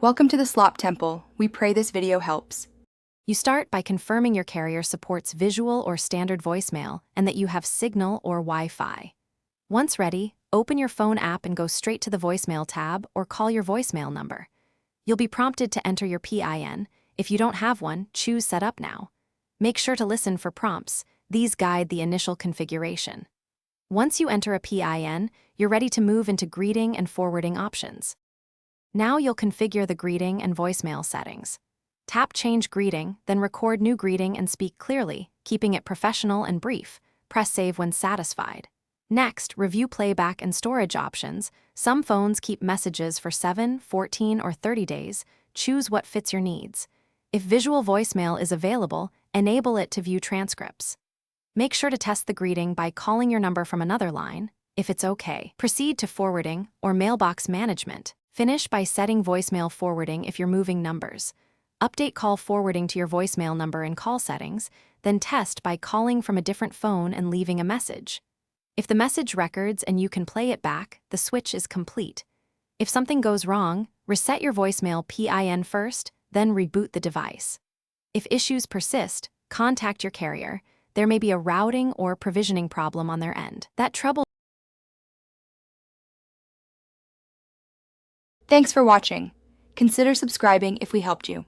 Welcome to the Slop Temple. We pray this video helps. You start by confirming your carrier supports visual or standard voicemail and that you have Signal or Wi-Fi. Once ready, open your phone app and go straight to the voicemail tab or call your voicemail number. You'll be prompted to enter your PIN. If you don't have one, choose Setup Now. Make sure to listen for prompts. These guide the initial configuration. Once you enter a PIN, you're ready to move into greeting and forwarding options. Now you'll configure the greeting and voicemail settings. Tap Change Greeting, then record new greeting and speak clearly, keeping it professional and brief. Press Save when satisfied. Next, review playback and storage options. Some phones keep messages for 7, 14, or 30 days. Choose what fits your needs. If visual voicemail is available, enable it to view transcripts. Make sure to test the greeting by calling your number from another line. If it's okay, proceed to forwarding or mailbox management. Finish by setting voicemail forwarding if you're moving numbers. Update call forwarding to your voicemail number in call settings, then test by calling from a different phone and leaving a message. If the message records and you can play it back, the switch is complete. If something goes wrong, reset your voicemail PIN first, then reboot the device. If issues persist, contact your carrier. There may be a routing or provisioning problem on their end. Thanks for watching. Consider subscribing if we helped you.